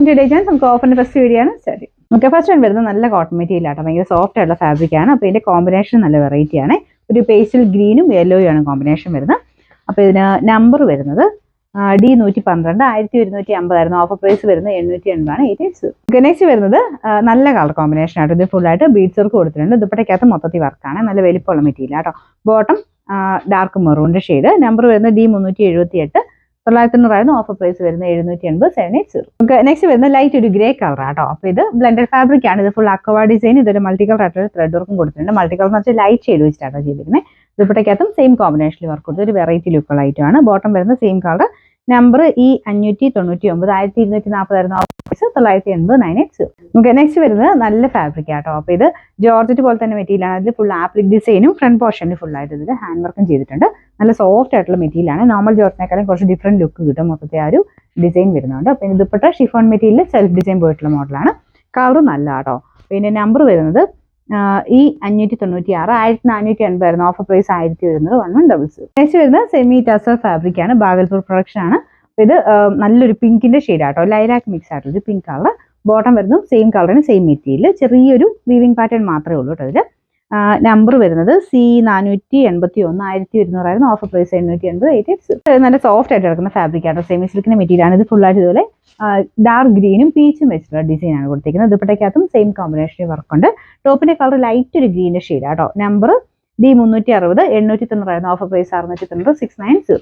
Date നമുക്ക് ഓഫറിന്റെ first video ആണ് start ചെയ്യും. ഓക്കെ, ഫസ്റ്റ് വൺ വരുന്നത് നല്ല കോട്ടൺ മെറ്റീരിയൽ ആട്ടോ, ഭയങ്കര സോഫ്റ്റ് ആയിട്ടുള്ള ഫാബ്രിക് ആണ്. അപ്പോൾ ഇതിന്റെ കോമ്പിനേഷൻ നല്ല വെറൈറ്റി ആണ്. ഒരു പേസ്റ്റൽ ഗ്രീനും യെല്ലോയും ആണ് കോമ്പിനേഷൻ വരുന്നത്. അപ്പോൾ ഇതിന് നമ്പർ വരുന്നത് D112 1150 ആയിരുന്നു. ഓഫർ പ്രൈസ് വരുന്നത് 880 ആണ്. 88. നെക്സ്റ്റ് വരുന്നത് നല്ല കളർ കോമ്പിനേഷൻ ആട്ടോ. ഇത് ഫുൾ ആയിട്ട് ബീഡ്സ് വർക്ക് കൊടുത്തിട്ടുണ്ട്. ദുപ്പട്ടയ്ക്കകത്ത് മൊത്തത്തിൽ വർക്കാണ്. നല്ല വലിപ്പമുള്ള മെറ്റീരിയൽ ആട്ടോ. ബോട്ടം ഡാർക്ക് മെറൂണിന്റെ ഷെയ്ഡ്. നമ്പർ വരുന്നത് D378. 900 ആയിരുന്നു. ഓഫർ പ്രൈസ് വരുന്നത് 780. 780. നെക്സ്റ്റ് വരുന്നത് ലൈറ്റ് ഒരു ഗ്രേ കളർ ആട്ടോ. അപ്പോൾ ഇത് ബ്ലെൻഡഡ് ഫാബ്രിക് ആണ്. ഇത് ഫുൾ അക്വ ഡിസൈൻ. ഇതൊരു മൾട്ടി കളർ ആയിട്ട് ത്രെഡ് വർക്കും കൊടുത്തിട്ടുണ്ട്. മൾട്ടി കളർ എന്ന് വെച്ചാൽ ലൈറ്റ് ഷെയ്ഡ് വെച്ചിട്ടാണ് ചെയ്തിരിക്കുന്നത്. ദുപ്പട്ടയ്ക്കകത്തും സെയിം കോമ്പിനേഷനിൽ വർക്ക് കൊടുത്തത് ഒരു വെറൈറ്റി ലുക്കുള്ള ഐറ്റം ആണ്. ബോട്ടം വരുന്നത് സെയിം കളർ. Number E599. 1240 ആയിരുന്നു. Offer price 980. 980. നമുക്ക് നെക്സ്റ്റ് വരുന്നത് നല്ല ഫാബ്രിക് ആട്ടോ. അപ്പോൾ ഇത് ജോർജറ്റ് പോലെ തന്നെ മെറ്റീരിയൽ ആണ്. ഇതിൽ ഫുൾ ആപ്ലിക് ഡിസൈനും ഫ്രണ്ട് പോർഷനിൽ ഫുൾ ആയിട്ട് ഇതിൽ ഹാൻഡ് വർക്കും ചെയ്തിട്ടുണ്ട്. നല്ല സോഫ്റ്റ് ആയിട്ടുള്ള മെറ്റീരിയൽ ആണ്. നോർമൽ ജോർജിനേക്കാളും കുറച്ച് ഡിഫറെന്റ് ലുക്ക് കിട്ടും. മൊത്തത്തിൽ ആ ഒരു ഡിസൈൻ വരുന്നുണ്ട്. അപ്പോൾ dupatta chiffon material self design പോയിട്ടുള്ള മോഡലാണ്. കളർ നല്ല ആട്ടോ. പിന്നെ നമ്പർ വരുന്നത് E596. 1480 ആയിരുന്നു. ഓഫർ പ്രൈസ് 1000 വരുന്നത് 1100. നെക്സ്റ്റ് വരുന്നത് സെമി ടസർ ഫാബ്രിക് ആണ്. ബാഗൽപൂർ പ്രൊഡക്ഷൻ ആണ്. ഇത് നല്ലൊരു പിങ്കിന്റെ ഷെയ്ഡ് ആട്ടോ. ലൈലാക്ക് മിക്സ് ആയിട്ടൊരു ഒരു പിങ്ക് കളർ. ബോട്ടം വരുന്നത് സെയിം കളറിന് സെയിം മെറ്റീരിയൽ. ചെറിയൊരു വീവിംഗ് പാറ്റേൺ മാത്രമേ ഉള്ളൂ കേട്ടോ ഇതിൽ. നമ്പർ വരുന്നത് C481. 1200 ആയിരുന്നു. Offer price 880. 88. നല്ല സോഫ്റ്റ് ആയിട്ട് കിടക്കുന്ന ഫാബ്രിക് ആട്ടോ. സെമി സിൽക്കിന്റെ മെറ്റീരിയൽ ആണ്. ഇത് ഫുൾ ആയിട്ട് ഇതുപോലെ ഡാർക്ക് ഗ്രീനും പീച്ചും വെച്ചിട്ടുള്ള ഡിസൈൻ ആണ് കൊടുത്തിരിക്കുന്നത്. ദുപ്പട്ടയ്ക്കകത്തും സെയിം കോമ്പിനേഷനിൽ വർക്കുണ്ട്. ടോപ്പിന്റെ കളർ ലൈറ്റ് ഒരു ഗ്രീനിന്റെ ഷെയ്ഡ് ആട്ടോ. Number D360. 890 ആയിരുന്നു. Offer price 690. 690.